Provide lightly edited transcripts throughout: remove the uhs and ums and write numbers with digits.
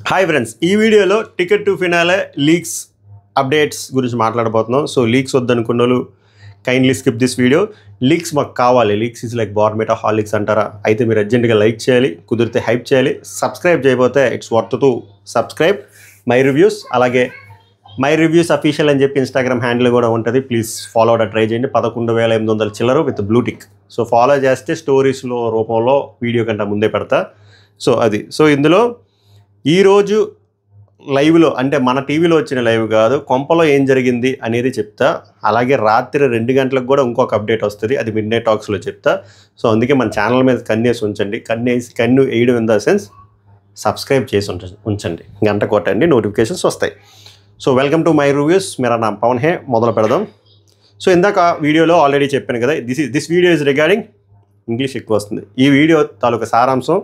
Hi friends, ఈ వీడియోలో ticket to finale leaks updates గురించి మాట్లాడబోతున్నాం. సో లీక్స్ వద్దనుకున్న kindly skip this video. Leaks మాకు కావాలి. లీక్స్ ఈజ్ లైక్ బార్మేటా హాలిక్స్ అంటారా? అయితే మీరు అర్జెంట్గా లైక్ చేయాలి, కుదిరితే హైప్ చేయాలి. సబ్స్క్రైబ్ చేయకపోతే it's worth to subscribe. My reviews, అలాగే మై రివ్యూస్ అఫీషియల్ అని చెప్పి ఇన్స్టాగ్రామ్ హ్యాండిల్ కూడా ఉంటుంది. ప్లీజ్ ఫాలో అవడం ట్రై చేయండి. 11,800 చిల్లర with blue tick. So follow చేస్తే స్టోరీస్లో రూపంలో వీడియో కంటే ముందే పెడతా. సో ఇందులో ఈరోజు లైవ్లో, అంటే మన టీవీలో వచ్చిన లైవ్ కాదు, కొంపలో ఏం జరిగింది అనేది చెప్తా. అలాగే రాత్రి 2 గంటలకు కూడా ఇంకొక అప్డేట్ వస్తుంది, అది మిడ్ నైట్ టాక్స్లో చెప్తా. సో అందుకే మన ఛానల్ మీద కన్నేసి ఉంచండి. కన్ను వేయడం ఇన్ ద సెన్స్ సబ్స్క్రైబ్ చేసి ఉంచండి, గంట కొట్టండి, నోటిఫికేషన్స్ వస్తాయి. So welcome to my reviews. మేరా నామ్ పవన్ హే. మొదలు పెడదాం. సో ఇందాక వీడియోలో ఆల్రెడీ చెప్పాను కదా, this video is regarding, English ఎక్కువ వస్తుంది. ఈ వీడియో తాలూకా సారాంశం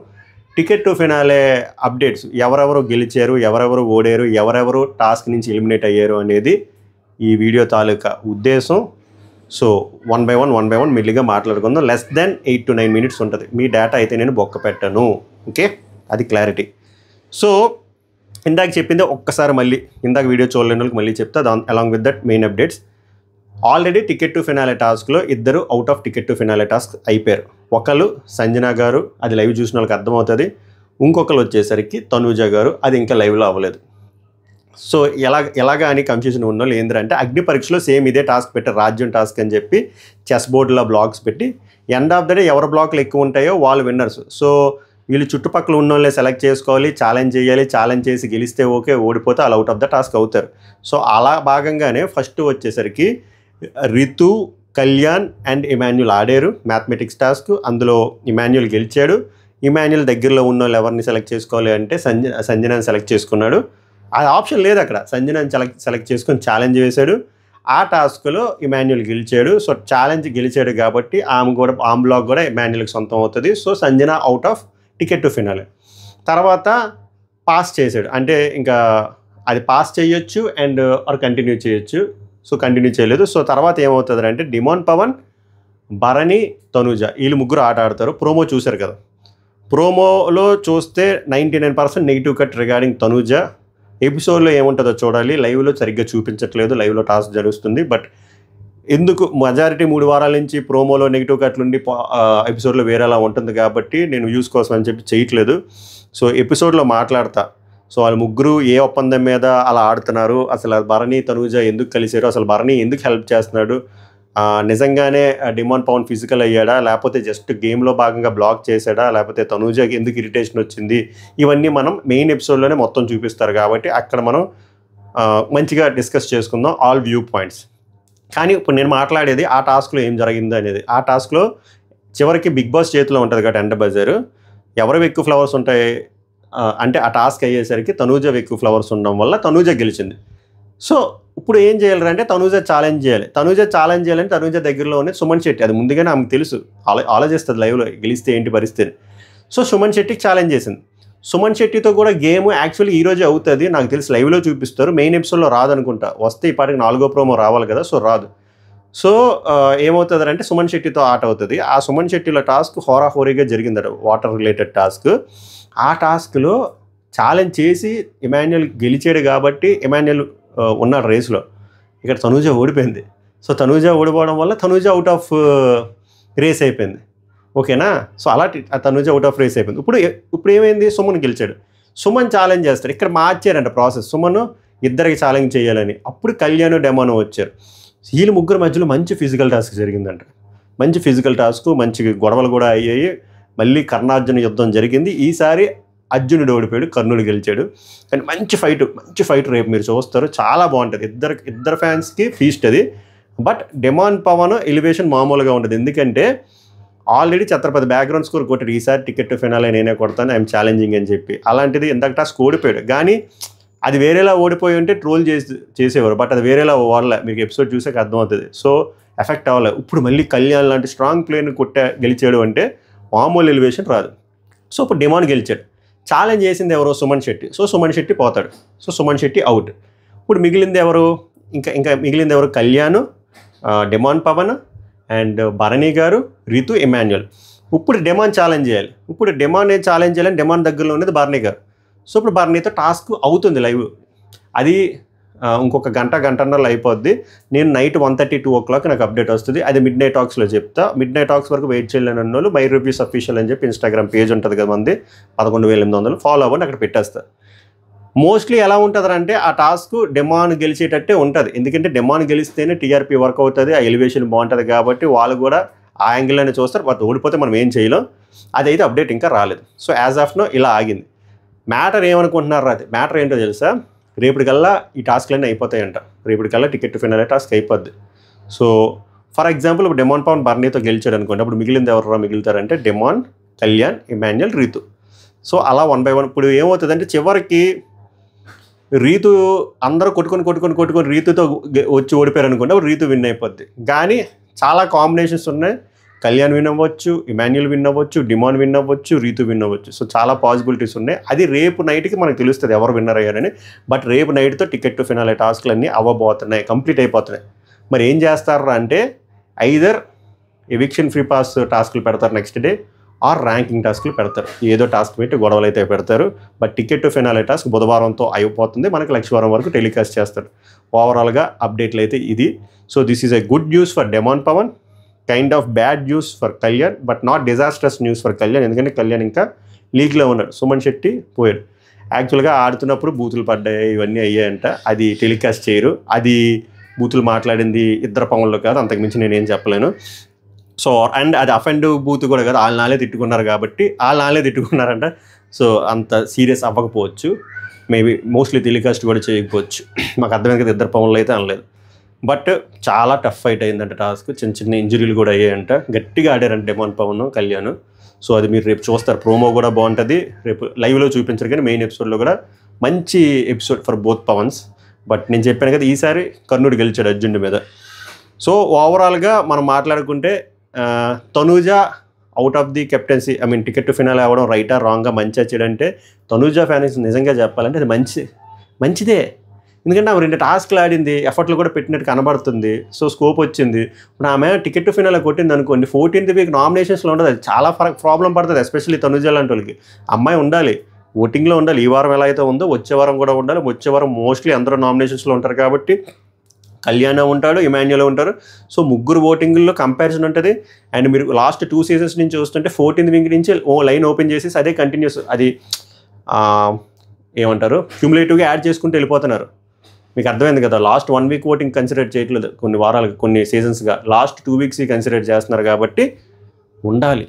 టికెట్ టు ఫినాలే అప్డేట్స్. ఎవరెవరు గెలిచారు, ఎవరెవరు ఓడారు, ఎవరెవరు టాస్క్ నుంచి ఎలిమినేట్ అయ్యారు అనేది ఈ వీడియో తాలూకా ఉద్దేశం. సో వన్ బై వన్ మెల్లిగా మాట్లాడుకుందాం. లెస్ దెన్ 8 to 9 minutes ఉంటుంది. మీ డేటా అయితే నేను బొక్క పెట్టను. ఓకే, అది క్లారిటీ. సో ఇందాక చెప్పింది ఒక్కసారి మళ్ళీ, ఇందాక వీడియో చూడలేని వాళ్ళకి మళ్ళీ చెప్తా, along with that main updates. Already ticket to finale టాస్క్లో 2 out of ticket to finale task అయిపోయారు. ఒకళ్ళు సంజనా గారు, అది లైవ్ చూసిన వాళ్ళకి అర్థమవుతుంది. ఇంకొకరు వచ్చేసరికి తనూజ గారు, అది ఇంకా లైవ్లో అవ్వలేదు. సో ఎలాగా అని కన్ఫ్యూజన్ ఉన్న వాళ్ళు ఏంటంటే, అగ్ని పరీక్షలో సేమ్ ఇదే టాస్క్ పెట్టారు, రాజ్యం టాస్క్ అని చెప్పి చెస్ బోర్డులో బ్లాక్స్ పెట్టి ఎండ్ ఆఫ్ ద డే ఎవరి బ్లాక్లు ఎక్కువ ఉంటాయో వాళ్ళు విన్నర్స్. సో వీళ్ళు చుట్టుపక్కల ఉన్న వాళ్ళని సెలెక్ట్ చేసుకోవాలి, ఛాలెంజ్ చేయాలి, ఛాలెంజ్ చేసి గెలిస్తే ఓకే, ఓడిపోతే వాళ్ళు అవుట్ ఆఫ్ ద టాస్క్ అవుతారు. సో అలా భాగంగానే ఫస్ట్ వచ్చేసరికి రితు, కళ్యాణ్ అండ్ ఇమాన్యుల్ ఆడారు మ్యాథమెటిక్స్ టాస్క్. అందులో ఇమాన్యుల్ గెలిచాడు. ఇమాన్యుల్ దగ్గరలో ఉన్న వాళ్ళు ఎవరిని సెలెక్ట్ చేసుకోవాలి అంటే సంజనాని సెలెక్ట్ చేసుకున్నాడు. ఆ ఆప్షన్ లేదు అక్కడ. సంజనాని సెలెక్ట్ చేసుకొని ఛాలెంజ్ వేశాడు. ఆ టాస్క్లో ఇమాన్యుల్ గెలిచాడు. సో ఛాలెంజ్ గెలిచాడు కాబట్టి ఆమె బ్లాక్ కూడా ఇమాన్యుల్కి సొంతం అవుతుంది. So Sanjana out of ticket to finale. తర్వాత పాస్ చేశాడు, అంటే ఇంకా అది పాస్ చేయొచ్చు అండ్ ఆర్ కంటిన్యూ చేయొచ్చు. సో కంటిన్యూ చేయలేదు. సో తర్వాత ఏమవుతుంది అంటే, డిమాన్ పవన్, భరణి, తనూజ వీళ్ళు ముగ్గురు ఆట ఆడతారు. ప్రోమో చూశారు కదా, ప్రోమోలో చూస్తే 99% నెగిటివ్ కట్ రిగార్డింగ్ తనూజ. ఎపిసోడ్లో ఏముంటుందో చూడాలి. లైవ్లో సరిగ్గా చూపించట్లేదు, లైవ్లో టాస్క్ జరుగుతుంది. బట్ ఎందుకు మెజారిటీ 3 వారాల నుంచి ప్రోమోలో నెగిటివ్ కట్లు ఉండి ఎపిసోడ్లో వేరేలా ఉంటుంది కాబట్టి నేను వ్యూస్ కోసం అని చెప్పి చేయట్లేదు. సో ఎపిసోడ్లో మాట్లాడతా. సో వాళ్ళు ముగ్గురు ఏ ఒప్పందం మీద అలా ఆడుతున్నారు, అసలు భరణి తనూజ ఎందుకు కలిసారు, అసలు భరణి ఎందుకు హెల్ప్ చేస్తున్నాడు, నిజంగానే డిమాన్ పవన్ ఫిజికల్ అయ్యాడా, లేకపోతే జస్ట్ గేమ్లో భాగంగా బ్లాక్ చేశాడా, లేకపోతే తనూజకి ఎందుకు ఇరిటేషన్ వచ్చింది, ఇవన్నీ మనం మెయిన్ ఎపిసోడ్లోనే మొత్తం చూపిస్తారు కాబట్టి అక్కడ మనం మంచిగా డిస్కస్ చేసుకుందాం ఆల్ వ్యూ పాయింట్స్. కానీ ఇప్పుడు నేను మాట్లాడేది ఆ టాస్క్లో ఏం జరిగింది అనేది. ఆ టాస్క్లో చివరికి బిగ్ బాస్ చేతిలో ఉంటుంది కాబట్టి ఎండ బజారు ఎవరు ఎక్కువ ఫ్లవర్స్ ఉంటాయి అంటే ఆ టాస్క్ అయ్యేసరికి తనూజ ఎక్కువ ఫ్లవర్స్ ఉండడం వల్ల తనూజ గెలిచింది. సో ఇప్పుడు ఏం చేయాలంటే తనూజ ఛాలెంజ్ చేయాలి. తనూజ ఛాలెంజ్ చేయాలంటే తనూజ దగ్గరలో ఉన్న సుమన్ శెట్టి, అది ముందుగానే ఆమెకు తెలుసు, ఆలోచిస్తుంది లైవ్లో గెలిస్తే ఏంటి పరిస్థితి. సో సుమన్ శెట్టికి ఛాలెంజ్ చేసింది. సుమన్ శెట్టితో కూడా గేమ్ యాక్చువల్లీ ఈరోజే అవుతుంది, నాకు తెలిసి లైవ్లో చూపిస్తారు, మెయిన్ ఎపిసోడ్లో రాదనుకుంటా. వస్తే ఇప్పటికి 4వ ప్రోమో రావాలి కదా, సో రాదు. సో ఏమవుతుంది అంటే సుమన్ శెట్టితో ఆట అవుతుంది. ఆ సుమన్ శెట్టిలో టాస్క్ హోరాహోరీగా జరిగిందట, వాటర్ రిలేటెడ్ టాస్క్. ఆ టాస్క్లో ఛాలెంజ్ చేసి ఇమాన్యుల్ గెలిచాడు కాబట్టి ఇమాన్యుల్ ఉన్నాడు రేస్లో. ఇక్కడ తనూజ ఓడిపోయింది. సో తనూజ ఓడిపోవడం వల్ల తనూజ అవుట్ ఆఫ్ రేస్ అయిపోయింది. ఓకేనా? సో అలా తనూజ అవుట్ ఆఫ్ రేస్ అయిపోయింది. ఇప్పుడు ఏమైంది, సుమన్ గెలిచాడు. సుమన్ ఛాలెంజ్ చేస్తాడు. ఇక్కడ మార్చారంట ప్రాసెస్, సుమన్ ఇద్దరికి ఛాలెంజ్ చేయాలని. అప్పుడు కళ్యాణ్, డెమానో వచ్చారు. వీళ్ళు ముగ్గురు మధ్యలో మంచి ఫిజికల్ టాస్క్ జరిగిందంట. మంచి ఫిజికల్ టాస్క్, మంచి గొడవలు కూడా అయ్యాయి. మళ్ళీ కర్ణార్జున యుద్ధం జరిగింది. ఈసారి అర్జునుడు ఓడిపోయాడు, కర్ణుడు గెలిచాడు. కానీ మంచి ఫైట్ రేపు మీరు చూస్తారు, చాలా బాగుంటుంది. ఇద్దరు ఫ్యాన్స్కి ఫీస్ట్ అది. బట్ డిమాన్ పవన్ ఎలివేషన్ మామూలుగా ఉంటుంది, ఎందుకంటే ఆల్రెడీ ఛత్రపతి బ్యాక్గ్రౌండ్ స్కోర్ కొట్టాడు. ఈసారి టికెట్ టు ఫినాలే నేనే కొడతాను, ఐఎమ్ ఛాలెంజింగ్ అని చెప్పి. అలాంటిది ఇందాక టాస్క్ ఓడిపోయాడు, కానీ అది వేరేలా ఓడిపోయి ఉంటే ట్రోల్ చేసేవారు. బట్ అది వేరేలా ఓడలే, మీకు ఎపిసోడ్ చూసాక అర్థమవుతుంది. సో ఎఫెక్ట్ అవ్వలేదు. ఇప్పుడు మళ్ళీ కళ్యాణ్ లాంటి స్ట్రాంగ్ ప్లేయర్ని గెలిచాడు అంటే మామూలు ఎలివేషన్ రాదు. సో ఇప్పుడు డిమాన్ గెలిచాడు. ఛాలెంజ్ చేసింది ఎవరో, సుమన్ శెట్టి. సో సుమన్ శెట్టి పోతాడు. So Suman Shetty out. ఇప్పుడు మిగిలింది ఎవరు, ఇంకా మిగిలింది ఎవరు, కళ్యాణ్, డిమాన్ పవన్ అండ్ భరణి గారు, రితు, ఇమాన్యుల్. ఇప్పుడు డిమాన్ ఛాలెంజ్ చేయాలి. ఇప్పుడు డిమాన్ ఛాలెంజ్ చేయాలని డిమాన్ దగ్గరలో ఉన్నది భరణి గారు. సో ఇప్పుడు బర్నీతో టాస్క్ అవుతుంది లైవ్, అది ఇంకొక గంటన్నర అయిపోద్ది. నేను నైట్ 1:30 2 o'clock నాకు అప్డేట్ వస్తుంది. అది మిడ్ నైట్ టాక్స్లో చెప్తా. మిడ్ నైట్ టాక్స్ వరకు వెయిట్ చేయలేని వాళ్ళు మై రివ్యూస్ అఫీషియల్ అని చెప్పి ఇన్స్టాగ్రామ్ పేజ్ ఉంటుంది కదా మంది, 11,800 ఫాలో అవ్వండి, అక్కడ పెట్టేస్తా. మోస్ట్లీ ఎలా ఉంటుంది అంటే ఆ టాస్క్ డెమాన్ గెలిచేటట్టే ఉంటుంది. ఎందుకంటే డెమాన్ గెలిస్తేనే టీఆర్పీ వర్క్ అవుతుంది, ఆ ఎలివేషన్ బాగుంటుంది కాబట్టి వాళ్ళు కూడా ఆ యాంగిల్లోనే చూస్తారు. బట్ ఓడిపోతే మనం ఏం చేయలేం. అదైతే అప్డేట్ ఇంకా రాలేదు. సో యాజ్ ఆఫ్ నో ఇలా ఆగింది. మ్యాటర్ ఏమనుకుంటున్నారు? అది మ్యాటర్ ఏంటో తెలుసా? రేపటికల్లా ఈ టాస్క్లన్నీ అయిపోతాయంట. రేపటికల్లా టికెట్ టు ఫినాలే టాస్క్ అయిపోద్ది. సో ఫర్ ఎగ్జాంపుల్ ఇప్పుడు డెమాన్ పవన్ బర్నీతో గెలిచాడు అనుకోండి, అప్పుడు మిగిలింది ఎవరు మిగులుతారంటే డెమాన్, కళ్యాణ్, ఇమాన్యుయల్, రీతు. సో అలా 1 by 1. ఇప్పుడు ఏమవుతుందంటే చివరికి రీతు అందరూ కొట్టుకొని రీతుతో వచ్చి ఓడిపోయారు అనుకోండి, అప్పుడు రీతు విన్ అయిపోద్ది. కానీ చాలా కాంబినేషన్స్ ఉన్నాయి. కళ్యాణ్ విన్ అవ్వచ్చు, ఇమాన్యుయల్ విన్ అవ్వచ్చు, డిమాన్ విన్ అవ్వచ్చు, రీతు విన్ అవ్వచ్చు. సో చాలా పాసిబిలిటీస్ ఉన్నాయి. అది రేపు నైట్కి మనకు తెలుస్తుంది ఎవరు విన్నర్ అయ్యారని. బట్ రేపు నైట్తో టికెట్ టు ఫినాలే టాస్క్లు అన్నీ అవ్వబోతున్నాయి, కంప్లీట్ అయిపోతున్నాయి. మరి ఏం చేస్తారా అంటే ఐదర్ ఎవిక్షన్ ఫ్రీ పాస్ టాస్క్లు పెడతారు నెక్స్ట్ డే, ఆర్ ర్యాంకింగ్ టాస్క్లు పెడతారు. ఏదో టాస్క్ పెట్టి గొడవలు అయితే పెడతారు. But ticket to finale task బుధవారంతో అయిపోతుంది. మనకి లక్షవారం వరకు టెలికాస్ట్ చేస్తారు. ఓవరాల్గా అప్డేట్లు అయితే ఇది. So this is a good news for demon Pawan, kind of bad news for Kalyan, but not disastrous news for Kalyan. ఎందుకంటే కళ్యాణ్ ఇంకా లీగ్లో ఉన్నాడు. సుమన్ శెట్టి పోయాడు. యాక్చువల్గా ఆడుతున్నప్పుడు బూతులు పడ్డాయి, ఇవన్నీ అయ్యాయంట. అది టెలికాస్ట్ చేయరు. అది బూతులు మాట్లాడింది ఇద్దరు పవన్లో కాదు, అంతకుమించి నేనేం చెప్పలేను. సో అండ్ అది అఫెండ్ బూత్ కూడా కాదు, వాళ్ళ నాలే తిట్టుకున్నారు కాబట్టి వాళ్ళ నాలే తిట్టుకున్నారంట. సో అంత సీరియస్ అవ్వకపోవచ్చు, మేబీ మోస్ట్లీ టెలికాస్ట్ కూడా చేయకపోవచ్చు. మాకు అర్థమైంది కదా, ఇద్దరు పవన్లు అయితే అనలేదు. బట్ చాలా టఫ్ ఫైట్ అయిందంట టాస్క్. చిన్న ఇంజరీలు కూడా అయ్యాయంట. గట్టిగా ఆడారంట డెమాన్ పవన్, కళ్యాణ్. సో అది మీరు రేపు చూస్తారు. ప్రోమో కూడా బాగుంటుంది. రేపు లైవ్లో చూపించరు కానీ మెయిన్ ఎపిసోడ్లో కూడా మంచి episode for both Pavan's. But నేను చెప్పాను కదా, ఈసారి కర్ణుడు గెలిచాడు అర్జునుడి మీద. సో ఓవరాల్గా మనం మాట్లాడుకుంటే Tanuja out of the captaincy, I mean ticket to finale అవ్వడం రైటా రాంగ్గా మంచిగా చేయడంటే తనూజ ఫ్యాన్స్ నిజంగా చెప్పాలంటే అది మంచిదే. ఎందుకంటే ఆమె 2 టాస్క్లు ఆడింది, ఎఫర్ట్లు కూడా పెట్టినట్టు కనబడుతుంది. సో స్కోప్ వచ్చింది. ఇప్పుడు ఆమె టికెట్ టు ఫినాలే కొట్టింది అనుకోండి, 14th వీక్ నామినేషన్స్లో ఉండదు. అది చాలా ప్రాబ్లం పడుతుంది, ఎస్పెషల్లీ తనూజ లాంటి వాళ్ళకి. అమ్మాయి ఉండాలి, ఓటింగ్లో ఉండాలి. ఈ వారం ఎలా అయితే ఉందో వచ్చే వారం కూడా ఉండాలి. వచ్చే వారం మోస్ట్లీ అందరూ నామినేషన్స్లో ఉంటారు కాబట్టి కళ్యాణ్ ఉంటాడు, ఇమాన్యుయల్ ఉంటారు. సో ముగ్గురు ఓటింగ్లో కంపారిజన్ ఉంటుంది. అండ్ మీరు లాస్ట్ 2 seasons నుంచి చూస్తుంటే 14th వీక్ నుంచి లైన్ ఓపెన్ చేసేసి అదే కంటిన్యూస్, అది ఏమంటారు క్యూములేటివ్గా యాడ్ చేసుకుంటూ వెళ్ళిపోతున్నారు. మీకు అర్థమైంది కదా, లాస్ట్ 1 week ఓటింగ్ కన్సిడర్ చేయట్లేదు కొన్ని వారాలకు, కొన్ని సీజన్స్గా. లాస్ట్ 2 weeks కన్సిడర్ చేస్తున్నారు కాబట్టి ఉండాలి,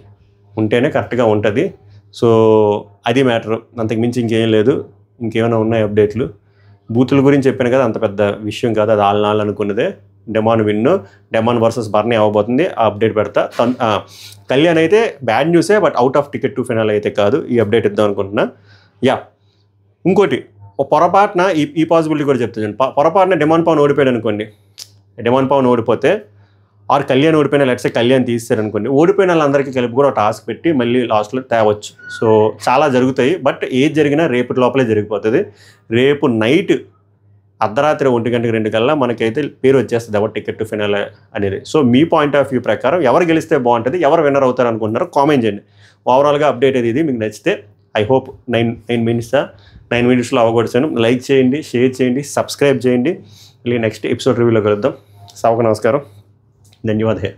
ఉంటేనే కరెక్ట్గా ఉంటుంది. సో అది మ్యాటర్, అంతకు మించి ఇంకేం లేదు. ఇంకేమైనా ఉన్నాయి అప్డేట్లు? బూతుల గురించి చెప్పాను కదా, అంత పెద్ద విషయం కాదు. అది ఆల్ అనుకున్నదే. Demon win, demon versus Bharani అవ్వబోతుంది. ఆ అప్డేట్ పెడతా. కళ్యాణ్ అయితే బ్యాడ్ న్యూసే, but out of ticket to finale అయితే కాదు. ఈ అప్డేట్ ఇద్దాం అనుకుంటున్నా. యా, ఇంకోటి పొరపాటున ఈ పాసిబిలిటీ కూడా చెప్తాను. పొరపాటున డెమాన్ పవన్ ఓడిపోయాడు అనుకోండి, డెమాన్ పవన్ ఓడిపోతే ఆర్ కళ్యాణ్ ఓడిపోయినా, లెట్సే కళ్యాణ్ తీస్తారు అనుకోండి, ఓడిపోయిన వాళ్ళందరికీ కలిపి కూడా టాస్క్ పెట్టి మళ్ళీ లాస్ట్లో తేవచ్చు. సో చాలా జరుగుతాయి. బట్ ఏది జరిగినా రేపటి లోపలే జరిగిపోతుంది. రేపు నైట్ అర్ధరాత్రి 1 గంటకి 2 కల్లా మనకైతే పేరు వచ్చేస్తుంది ఎవరు టికెట్ టు ఫినాలే అనేది. So me point of view ప్రకారం ఎవరు గెలిస్తే బాగుంటుంది, ఎవరు విన్నర్ అవుతారు అనుకుంటున్నారో కామెంట్ చేయండి. ఓవరాల్గా అప్డేట్ ఇది మీకు నచ్చితే ఐ హోప్ 9 minutesలో అవగొడిచాను. లైక్ చేయండి, షేర్ చేయండి, సబ్స్క్రైబ్ చేయండి. మళ్ళీ నెక్స్ట్ ఎపిసోడ్ రివ్యూలో కలుద్దాం. సభకు నమస్కారం, ధన్యవాదాలు.